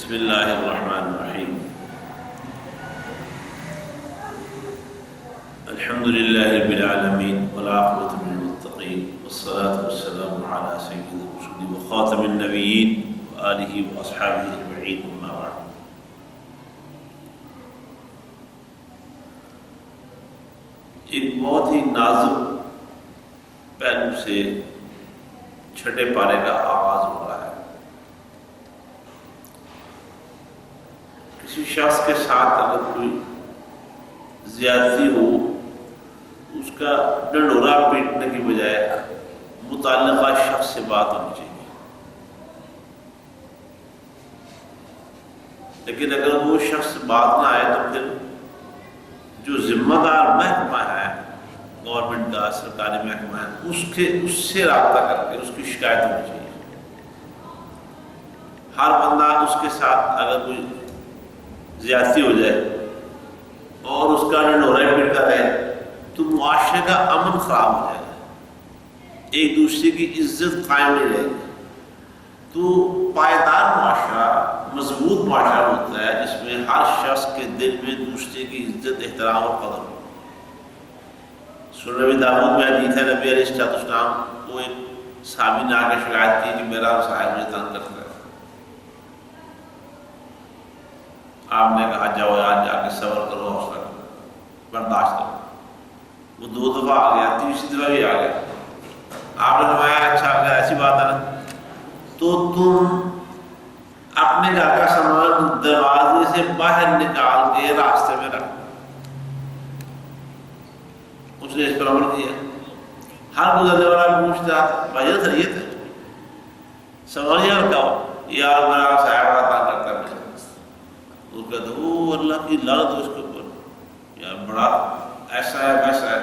بسم اللہ الرحمن الرحیم الحمد للہ رب العالمین والعاقبۃ للمتقین والصلاة والسلام علی سید الرسل وخاتم النبیین وآلہ واصحابہ اجمعین اما بعد۔ ایک بہت ہی نازک پہلو سے چھٹے پارے کا آغاز ہو رہا ہے۔ کسی شخص کے ساتھ اگر کوئی زیادتی ہو، اس کا ڈنڈورا پیٹنے کی بجائے متعلقہ شخص سے بات ہونی چاہیے، لیکن اگر وہ شخص بات نہ آئے تو پھر جو ذمہ دار محکمہ ہے، گورنمنٹ کا سرکاری محکمہ ہے، اس سے رابطہ کر کے اس کی شکایت ہونی چاہیے۔ ہر بندہ اس کے ساتھ اگر کوئی زیادتی ہو جائے اور اس کا ڈنڈورا پیٹتا رہے تو معاشرے کا امن خراب ہو جائے گا، ایک دوسرے کی عزت قائم نہیں رہے گی۔ تو پائیدار معاشرہ مضبوط معاشرہ ہوتا ہے جس میں ہر شخص کے دل میں دوسرے کی عزت، احترام اور قدر ہو۔ سنن نبی داؤد میں حدیث ہے، نبی علیہ السلام کو ایک صحابی نے آ کے شکایت کی کہ میرا صاحب مجھے تنگ کرتا ہے۔ آپ نے کہا جاؤ یار، جا کے صبر کرو، حوصلہ کرو، برداشت کرو۔ وہ 2 دفعہ آ گیا، 3 دفعہ بھی آ گیا۔ آپ نے فرمایا اچھا اگر ایسی بات ہے نا تو تم اپنے گھر کا سامان دروازے سے باہر نکال کے راستے میں رکھ۔ اس نے اس پر عمل کیا۔ ہر گزرنے والا پوچھتا بھائی خیریت ہے، سامان یہاں رکھا ہو، یار میرا صاحب بڑا تنگ کرتا ہے۔ وہ کہتا وہ اللہ کی لعنت اس کے اوپر، یار بڑا ایسا ہے ویسا ہے۔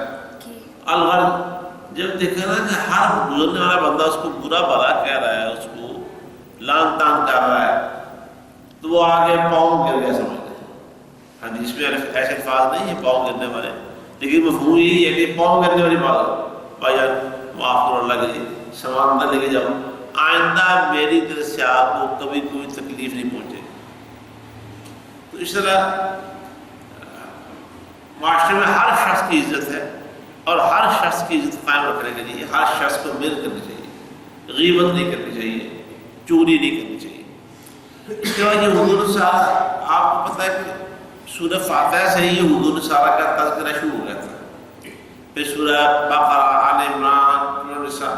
الغرض جب دیکھا نا کہ ہر گزرنے والا بندہ اس کو برا بھلا کہہ رہا ہے، اس کو لعن طعن کر رہا ہے، تو وہ آگے پاؤں گر گیا، سمجھ گئے۔ حدیث میں ایسے الفاظ نہیں ہیں پاؤں گرنے والے، لیکن مفہوم یہی ہے کہ پاؤں گرنے والی بات، بھائی جان معاف کرو، اللہ کے لیے سامان اندر لے کے جاؤ، آئندہ میری طرف سے آپ کو کبھی کوئی تکلیف نہیں پہنچے۔ تو اس طرح معاشرے میں ہر شخص کی عزت ہے، اور ہر شخص کی عزت قائم رکھنے کے لیے ہر شخص کو میل کرنی چاہیے، غیبت نہیں کرنی چاہیے، چوری نہیں کرنی چاہیے۔ اس کے بعد یہ حدود النساء، آپ کو پتہ ہے کہ سورہ فاتحہ سے ہی حدود النساء کا تذکرہ شروع ہو گیا تھا، پھر سورہ بقرہ، آل عمران، النساء،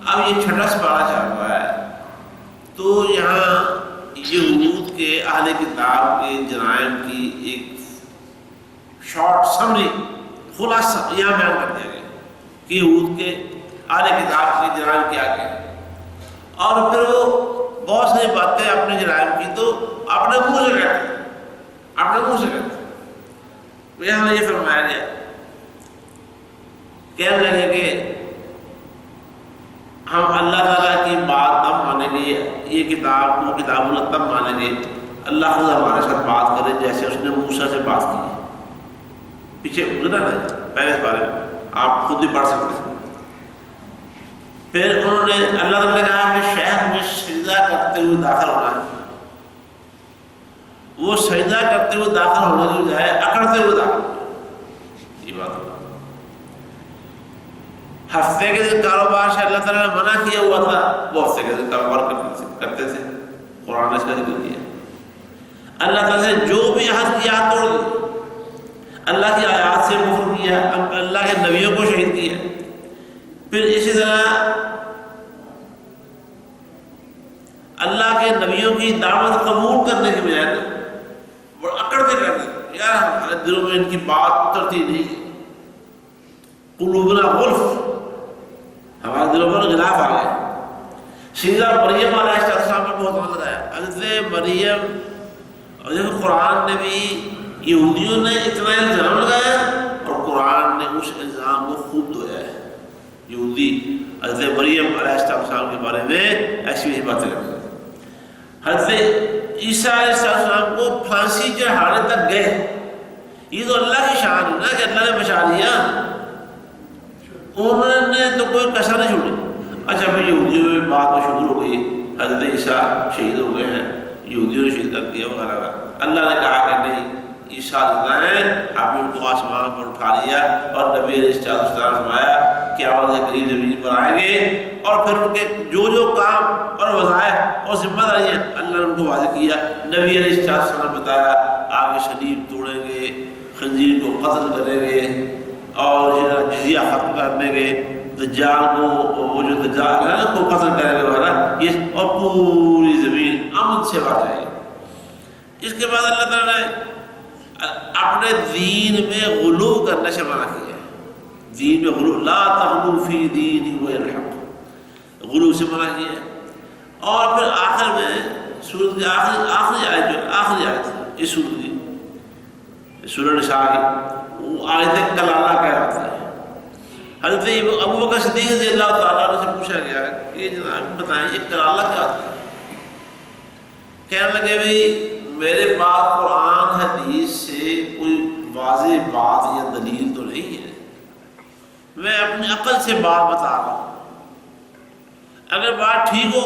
اب یہ چھٹا سپارہ چل رہا ہے۔ تو یہاں یہ حدود کے اہل کتاب کے جرائم کی ایک شارٹ سمری، خلاصہ یہاں بیان کر دیا گیا کہ حدود کے اہل کتاب کے جرائم کیا کیا، اور پھر وہ بہت ساری باتیں اپنے جرائم کی تو اپنے منہ سے کہتے، اپنے منہ سے کہتے۔ یہاں یہ فرمایا گیا، کہنے لگے کہ ہم اللہ تعالیٰ کی بات تب مانیں گے، یہ کتاب وہ کتاب اللہ تب مانیں گے اللہ خود ہمارے ساتھ بات کرے جیسے اس نے موسیٰ سے بات کی۔ پیچھے گزرا نا پہلے اس بارے میں، آپ خود بھی پڑھ سکتے ہیں۔ پھر انہوں نے اللہ تعالیٰ نے کہا کہ شہر میں سجدہ کرتے ہوئے داخل ہونا ہے، وہ سجدہ کرتے ہوئے داخل ہونے کی بجائے اکڑتے ہوئے داخل ہونا، یہ بات ہے۔ ہفتے کے دن کاروبار سے اللہ تعالیٰ نے منع کیا ہوا تھا، وہ ہفتے کے دن کاروبار کرتے تھے، قرآن نے اس کا ذکر کیا۔ اللہ تعالیٰ نے جو بھی عہد کیا توڑ دیا، اللہ کی آیات سے کفر کیا، اللہ کے نبیوں کو شہید کیا۔ پھر اسی طرح اللہ کے نبیوں کی دعوت قبول کرنے کے بجائے وہ اکڑ کے کہتے یار ہمارے دلوں میں ان کی بات اترتی نہیں، قلوبنا غلف، ہمارے دلوں پر غلاف آ گئے۔ سیدہ مریم علیہ السلام پر بہت عمل ہے، حضرت مریم، اور جب قرآن نے بھی یہودیوں نے اتنا الزام لگایا اور قرآن نے اس الزام کو خوب دھویا ہے۔ یہودی حضرت مریم علیہ السلام کے بارے میں ایسی باتیں کرتے ہیں۔ حضرت عیسیٰ علیہ السلام کو پھانسی چڑھانے تک گئے، یہ تو اللہ کی شان ہے نا کہ اللہ نے بچا لیا، انہوں نے تو کوئی کسر نہیں چھوڑی۔ اچھا پھر یہودیوں میں بات شروع ہو گئی، حضرت عیسیٰ شہید ہو گئے ہیں، یہودیوں نے شرک کیا وغیرہ. اللہ نے کہا کہ نہیں، عیسیٰ نے آپ نے ان کو آسمان پر اٹھا لیا اور نبی علیہ السلام نے فرمایا کہ قیامت کے قریب زمین پر آئیں گے اور پھر ان کے جو کام اور وظائف اور ذمہ داریاں اللہ نے ان کو واضح کیا. نبی علیہ السلام نے بتایا آگے صلیب توڑیں گے، خنزیر کو قتل کریں گے اور جزیہ ختم کر دیں گے، دجال کو وہ جو دجال ہے اس کو قتل کریں گے وغیرہ، یہ اور پوری زمین امن سے بھر جائے گی. اس کے بعد اللہ تعالیٰ نے اپنے دین میں غلو کرنے سے منع کیا ہے. دین میں غلو، لا تغلو فی دین غیر الحق، غلو سے منع کیا ہے. اور پھر آخر میں سورت کی آخری آیت جو آخری آیت ہے اس سورت کی، سورہ نساء کی، وہ آیت کلالہ کہلاتا ہے. حضرت ابو بکر صدیق رضی اللہ تعالیٰ عنہ سے پوچھا گیا کہ جناب بتائیں یہ کلالہ کیا ہوتا ہے؟ کہنے لگے بھائی میرے پاس قرآن حدیث سے کوئی واضح بات یا دلیل تو نہیں ہے، میں اپنی عقل سے بات بتا رہا ہوں، اگر بات ٹھیک ہو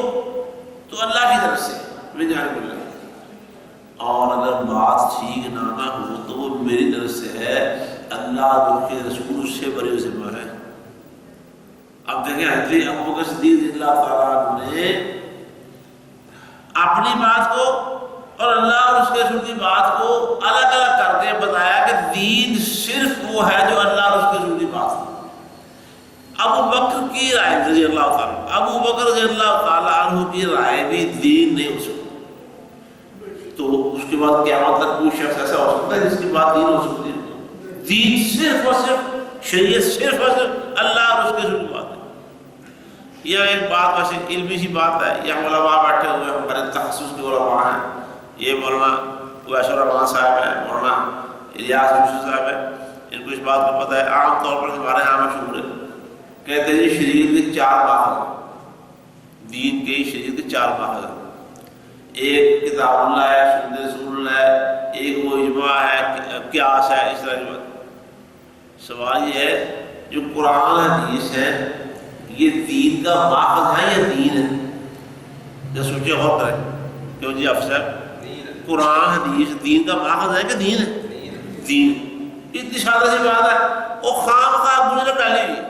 تو اللہ کی طرف سے میں جانب اللہ، اور اگر بات ٹھیک نہ ہو تو وہ میری طرف سے ہے، اللہ جو کے رسول سے بڑے ذمہ ہے. اب دیکھیں حضرت ابو بکر صدیق رضی اللہ تعالیٰ نے اپنی بات کو اور اللہ اور اس کے رسول کی بات کو الگ الگ کر کے بتایا کہ دین صرف وہ ہے جو اللہ اور اس کے رسول کی بات ہے. ابو بکر کی رائے رضی اللہ تعالیٰ، ابو بکر رضی اللہ تعالیٰ عنہ کی رائے بھی دین نہیں ہو سکتی. تو اس کے بعد قیامت تک کوئی شخص ایسا ہو سکتا ہے جس کی بات دین ہو سکتی ہے؟ دین صرف اور صرف، شریعت صرف اور صرف اللہ اور اس کے رسول کی بات ہے. یہ ایک بات ویسے علمی سی بات ہے، یہ علماء بیٹھے ہوئے ہیں، ہمارے تخصص کے علماء ہیں، یہ مولانا ویس الرحمان صاحب ہے، مولانا الیاس یوسف صاحب ہے، ان کو اس بات کو پتہ ہے. عام طور پر ہمارے یہاں مشہور ہے، کہتے ہیں شریعت کے 4 ماخذ، دین کے شریعت کے 4 ماخذ، ایک کتاب اللہ ہے، سنت رسول اللہ ہے، ایک وہ اجماع ہے، قیاس ہے، اس طرح کی بات. سوال یہ ہے جو قرآن حدیث ہے یہ دین کا ماخذ ہے یا دین ہے؟ یا سوچے غور کریں. کیوں جی افسر، قرآن حدیث دین کا ماخذ ہے کہ دین ہے؟ دین. اتنی سادہ سی بات ہے، وہ خام خواہ گزر ڈالی ہوئی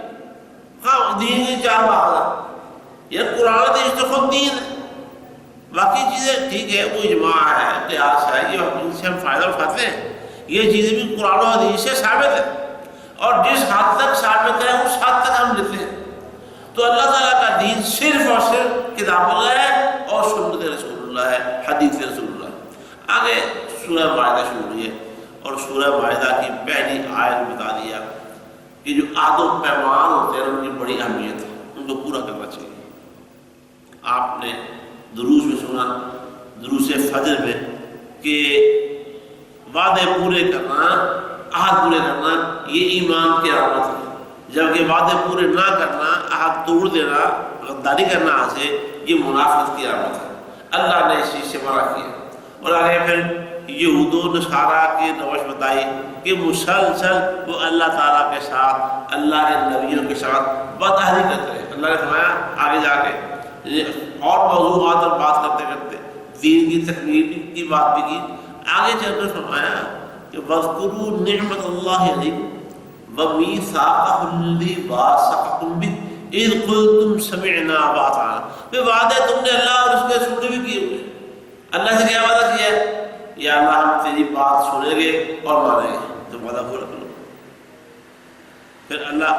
خام دین کی 4 ماخذ ہے. یہ قرآن حدیث تو خود دین ہے، باقی چیزیں ٹھیک ہے، وہ اجماع ہے، قیاس ہے، یہ ان سے ہم فائدہ اٹھاتے ہیں. یہ چیزیں بھی قرآن و حدیث سے ثابت ہے، اور جس حد تک ثابت ہے اس حد تک ہم لیتے ہیں. تو اللہ تعالیٰ کا دین صرف اور صرف کتاب اللہ ہے اور سنت رسول اللہ ہے، حدیث رسول اللہ. آگے سورہ مائدہ شروع ہوئی ہے اور سورہ مائدہ کی پہلی آیت بتا دیا کہ جو عہد و پیمان ہوتے ہیں ان کی بڑی اہمیت ہے، ان کو پورا کرنا چاہیے. آپ نے دروس میں سنا، دروس فجر میں، کہ وعدے پورے کرنا، عہد پورے کرنا یہ ایمان کی علامت ہے، جبکہ وعدے پورے نہ کرنا، عہد توڑ دینا، غداری کرنا آج سے، یہ منافقت کی علامت ہے. اللہ نے اس چیز سے منع کیا. اور آگے پھر یہود و نصارہ کی روش بتائی کہ مسلسل وہ اللہ تعالیٰ کے ساتھ، اللہ کے نبیوں کے ساتھ بدعہدی کرتے ہیں. اللہ نے فرمایا آگے جا کے اور موضوعات پر بات کرتے کرتے دین کی تکمیل کی بات بھی کی. آگے چل کر فرمایا کہ وَاذْكُرُوا نِعْمَةَ اللَّهِ عَلَيْكُمْ وَمِيثَاقَهُ الَّذِي وَاثَقَكُم بِهِ إِذْ قُلْتُمْ سَمِعْنَا وَأَطَعْنَا. یہ وعدے تم نے اللہ اور اس کے رسول بھی کیے ہوئے. اللہ سے کیا وعدہ کیا ہے؟ یا اللہ ہم تیری بات سنیں گے اور مانیں گے، تو وعدہ پورا کرو. پھر اللہ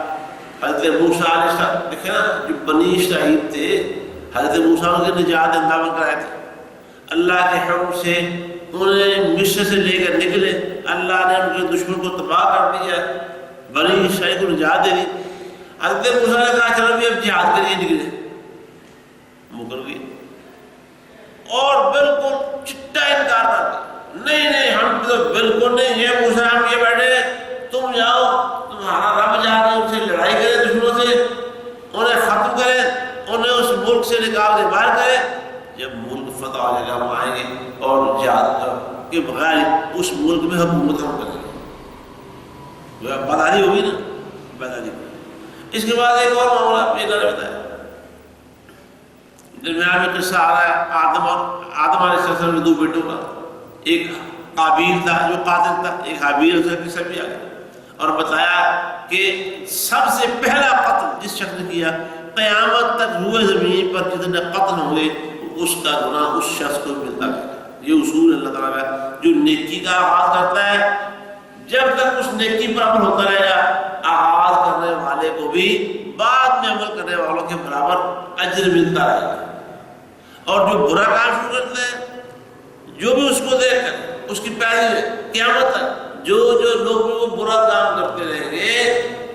حضرت موسیٰ علیہ السلام، دیکھیں نا جو بنی اسرائیل تھے، حضرت موسیٰ کے نجات اندامہ کرائے تھے اللہ کے حکم سے. انہیں مصر سے لے کر نکلے، اللہ نے ان کے دشمن کو تباہ کر دیا، بنی اسرائیل کو نجات دے دی. حضرت موسیٰ نے کہا چلو بھی اب جہاد کے لیے نکلے، مکر گئے اور بالکل چٹا انکار کر دیا. نہیں ہم تو بالکل نہیں، یہ موسیٰ ہم یہ بیٹھے، تم جاؤ، تمہارا رب جا کر ان سے لڑائی کرے، دشمنوں سے انہیں ختم کرے، انہیں اس ملک سے نکال کے باہر کرے. جب ملک فتح ہو جائے گا ہم آئیں گے اور جہاد کے بغیر اس ملک میں حکومت ہم کریں گے. بداری ہوگی نا، بداری. اس کے بعد ایک اور معاملہ اللہ نے بتایا، درمیان میں قصہ آ رہا ہے آدم علیہ السلام نے 2 بیٹوں کا، ایک قابیل تھا جو قاتل تھا، ایک حابیل، اس کا قصہ بھی آ گیا، اور بتایا کہ سب سے پہلا قتل جس شخص نے کیا، قیامت تک روئے زمین پر جتنے قتل ہوں گے اس کا گناہ اس شخص کو ملتا ہے۔ یہ اصول اللہ تعالیٰ کا، جو نیکی کا آغاز کرتا ہے جب تک اس نیکی پر عمل ہوتا رہے گا، آغاز کرنے والے کو بھی بعد میں عمل کرنے والوں کے برابر اجر ملتا رہے گا، اور جو برا کام شروع کرتے ہیں جو بھی اس کو دیکھ کر اس کی پہلی قیامت تک جو لوگ وہ برا کام کرتے رہیں گے،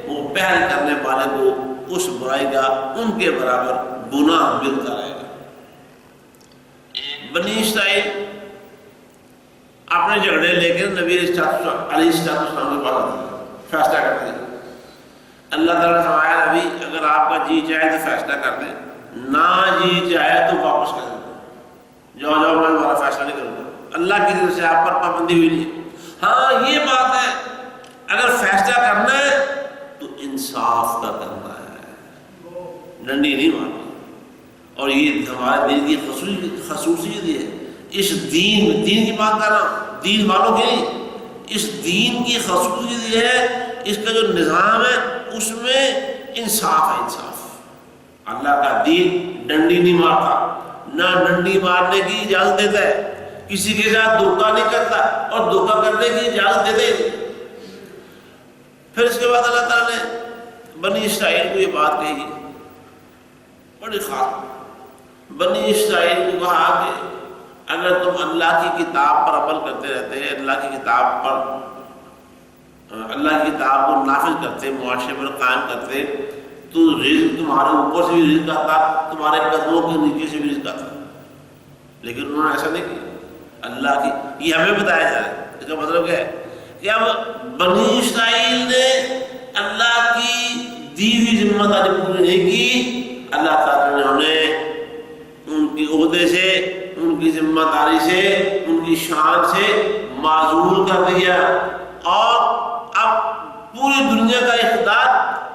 وہ پہل کرنے والے کو اس برائی کا ان کے برابر گناہ ملتا رہے گا۔ بنی اسرائیل اپنے جھگڑے لے کر نبی علیہ السلام کے پاس آتے ہیں، فیصلہ کرتے ہیں۔ اللہ تعالیٰ نے فرمایا نبی اگر آپ کا جی چاہے تو فیصلہ کر دیں، نہ جی چاہے تو واپس کر دیں، جاؤ میں تمہارا فیصلہ نہیں کروں گا۔ اللہ کی طرف سے آپ پر پابندی ہوئی نہیں ہے۔ ہاں یہ بات ہے اگر فیصلہ کرنا ہے تو انصاف کا کرنا ہے، ڈنڈی نہیں مارنی، اور یہ ہمارے دین کی خصوصیت ہے۔ اس دین کی بات کر رہا ہوں، دین والوں کی نہیں، اس دین کی خصوصیت یہ ہے، اس کا جو نظام ہے اس میں انصاف ہے، انصاف۔ اللہ کا دین ڈنڈی نہیں مارتا، نہ ڈنڈی مارنے کی اجازت دیتا ہے، کسی کے ساتھ دھوکہ نہیں کرتا اور دھوکہ کرنے کی اجازت دیتے نہیں۔ پھر اس کے بعد اللہ تعالیٰ نے بنی اسرائیل کو یہ بات کہی، بڑی خاص، بنی اسرائیل کو کہا کہ اگر تم اللہ کی کتاب پر عمل کرتے رہتے، اللہ کی کتاب کو نافذ کرتے، معاشرے پر قائم کرتے، تو رزق تمہارے اوپر سے بھی رزق آتا، تمہارے قدموں کے نیچے سے بھی رزق آتا۔ لیکن انہوں نے ایسا نہیں کیا۔ اللہ کی یہ ہمیں بتایا جا رہا ہے، اس کا مطلب کیا ہے کہ اب بنی اسرائیل نے اللہ کی دی ہوئی ذمہ داری پوری نہیں کی، اللہ تعالیٰ نے انہیں ان کی عہدے سے، ان کی ذمہ داری سے، ان کی شان سے معزول کر دیا، اور اب پوری دنیا کا اقتدار،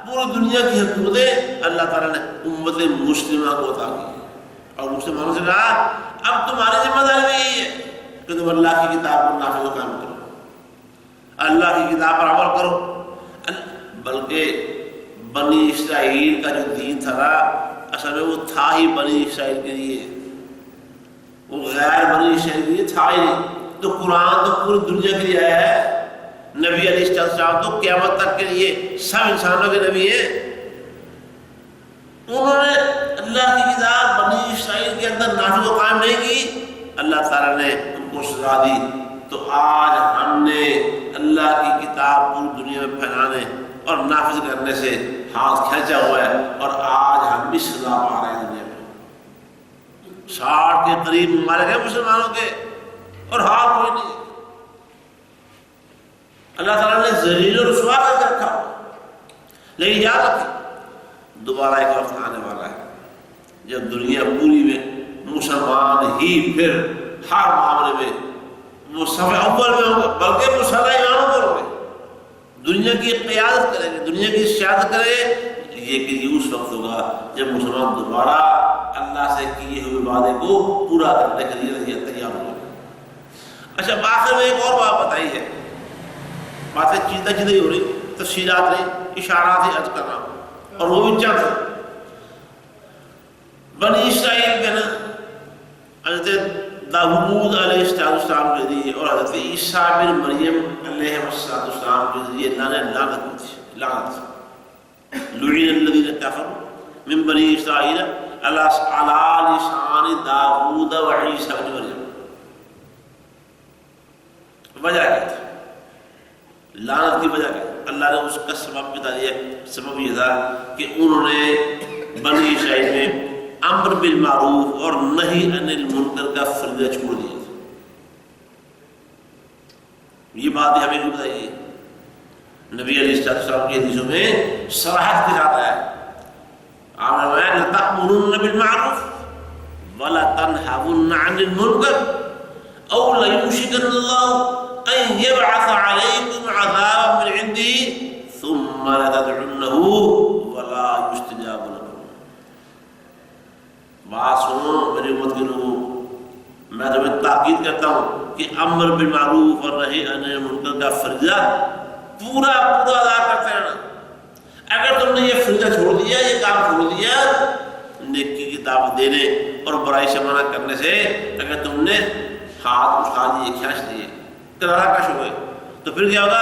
پوری دنیا کی حکومتیں اللہ تعالیٰ نے امت مسلمہ کو عطا کی، اور مسلمانوں سے کہا اب تمہاری ذمہ داری بھی یہی ہے کہ تم اللہ کی کتاب پر نافذ و کام کرو، اللہ کی کتاب پر عمل کرو۔ بلکہ بنی اسرائیل کا جو دین تھا اصل میں وہ تھا ہی بنی اسرائیل کے لیے، وہ غیر بنی اسرائیل کے لیے تھا ہی نہیں۔ تو قرآن تو پوری دنیا کے لیے آیا ہے، نبی علیہ السلام تو قیامت تک کے لیے سب انسانوں کے نبی ہیں۔ انہوں نے اللہ کی کتاب بنی اسرائیل کے اندر نافذ و قائم نہیں کی، اللہ تعالیٰ نے ان کو سزا دی۔ تو آج ہم نے اللہ کی کتاب پوری دنیا میں پھیلانے اور نافذ کرنے سے ہاتھ کھینچا ہوا ہے، اور آج ہم بھی سزا پا رہے ہیں دنیا میں۔ 60 کے قریب ممالک ہیں مسلمانوں کے، اور حال کوئی نہیں۔ اللہ تعالیٰ نے ذلیل و رسوا کر کے رکھا، لیکن یاد رکھیں دوبارہ ایک وقت آنے والا ہے جب دنیا پوری میں مسلمان ہی پھر ہر معاملے میں وہ صف اول میں ہوں گے، بلکہ مسلح ایمانوں پر ہوں گے، دنیا کی قیادت کریں گے، دنیا کی سیادت کریں گے۔ یہ اس وقت ہوگا جب مسلمان دوبارہ اللہ سے کیے ہوئے وعدے کو پورا کرنے کے لیے تیار ہوں گے۔ اچھا، آخر میں ایک اور بات بتائی ہے، باتیں چیزیں ہی ہو رہی، تفصیلات نہیں، اشارات ہی عرض کر رہا ہوں، اور وہ بھی چند۔ بنی اسرائیل کے نا حضرت داؤد علیہ السلام کے ذریعے اور حضرت عیسیٰ بن مریم علیہ السلام کے ذریعے اللہ نے لعنت کی، لعنت۔ لعن الذین کفروا من بنی اسرائیل علی لسان داؤد و عیسیٰ بن مریم۔ وجہ کیا تھی؟ لعنت کی وجہ کیا؟ اللہ نے اس کا سبب بتا دیا۔ سبب یہ تھا کہ انہوں نے بنی اسرائیل میں امر بالمعروف اور نہی عن المنکر کا فریضہ چھوڑ دیا تھا۔ یہ بات ہمیں کیوں بتائی ہے؟ نبی علیہ السلام کی حدیثوں میں صراحت کے ساتھ ہے، آپ نے فرمایا لَتَأْمُرُنَّ بِالْمَعْرُوفِ وَلَتَنْهَوُنَّ عَنِ الْمُنكَرِ أَوْ لَيُوشِكَنَّ اللَّهُ أَن يَبْعَثَ عَلَيْكُمْ عَذَابًا مِّنْ عِندِهِ ثُمَّ لَتَدْعُنَّهُ وَلَا يُسْتَجَابُ لَكُمْ۔ بات سنو میری امت کے لوگوں، میں تمہیں تاکید کرتا ہوں کہ امر بالمعروف اور نہی عن المنکر کا فریضہ پورا ادا کرتے رہنا۔ اگر تم نے یہ فریضہ چھوڑ دیا، یہ کام چھوڑ دیا، نیکی کی دعوت دینے اور برائی سے منع کرنے سے، اگر تم نے ہاتھ اٹھا دیے، کھینچ دیے، کنارہ کش ہوئے، تو پھر کیا ہوگا؟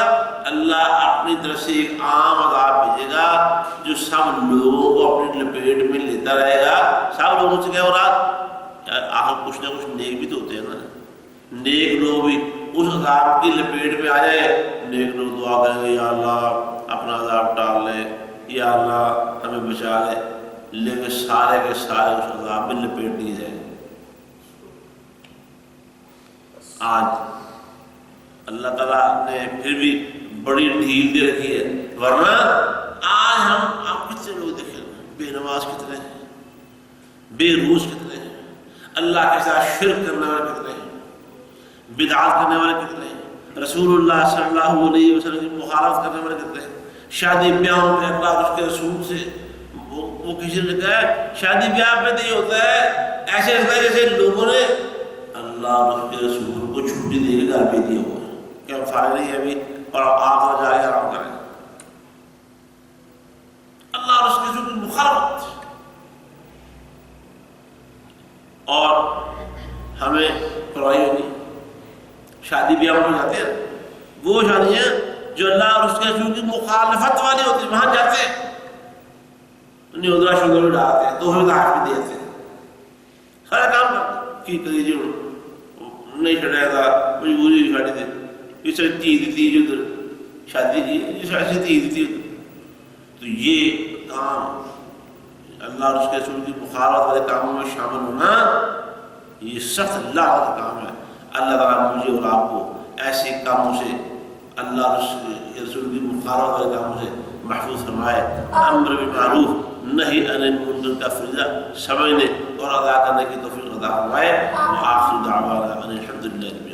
اللہ اپنی طرف سے ایک عام عذاب بھیجے گا جو سب لوگوں کو اپنی لپیٹ میں لیتا رہے گا۔ سب لوگوں سے کیا ہو رہا؟ آخر کچھ نہ کچھ نیک بھی تو ہوتے ہیں نا، نیک لوگ بھی اس عذاب کی لپیٹ میں آ جائے، نیک لوگ دعا کریں گے یا اللہ اپنا عذاب ٹال لے، یا اللہ ہمیں بچا لے، لیکن سارے کے سارے اس عذاب میں لپیٹ دیے جائیں۔ آج اللہ تعالیٰ نے پھر بھی بڑی ڈھیل دے رکھی ہے، ورنہ آج ہم آپ کتنے لوگ دیکھیں، بے نماز کتنے ہیں، بے روز کتنے ہیں، اللہ کے ساتھ شرک کرنے والے کتنے ہیں، بدعات کرنے والے کتنے ہیں، رسول اللہ صلی اللہ علیہ وسلم کی مخالفت کرنے والے کتنے ہیں، شادی بیاہوں میں اللہ اور اس کے رسول سے وہ کسی نے کہا ہے شادی بیاہ میں تو یہ ہوتا ہے، ایسے لگتا ہے جیسے لوگوں نے اللہ اور اس کے رسول کو چھٹی دے کے گھر پہ دیا ہوا ہے کہ ہم فارغ نہیں ہے ابھی اور آپ جا کے آرام کریں۔ اللہ اور اس کے رسول کی مخالفت، اور ہمیں پرواہی ہوگی شادی بیاہ میں جاتے ہیں، وہ شادیاں جو اللہ اور اس کے رسول کی مخالفت والی ہوتی ہیں، وہاں جاتے ہیں، نیودرا شوگر بھی ڈالتے ہیں، دوہے تحائف بھی دیتے ہیں، سارے کام کرتے کی کری جو نہیں چھڑایا تھا، مجبوری بھی کھڑی تھی، اس سے تھی جو شادی کی اس ایسی تھی ادھر، تو یہ کام اللہ اور اس کے رسول کی مخالفت والے کاموں میں شامل ہونا یہ سخت لعنت کا کام ہے۔ اللہ تعالیٰ مجھے اور آپ کو ایسے کاموں سے، اللہ اور اس کے رسول کی مخالفت والے کاموں سے محفوظ فرمائے، امر بالمعروف نہی عن المنکر کا فریضہ سمجھنے اور ادا کرنے کی توفیق عطا فرمائے۔ وآخر دعوانا ان الحمد للہ۔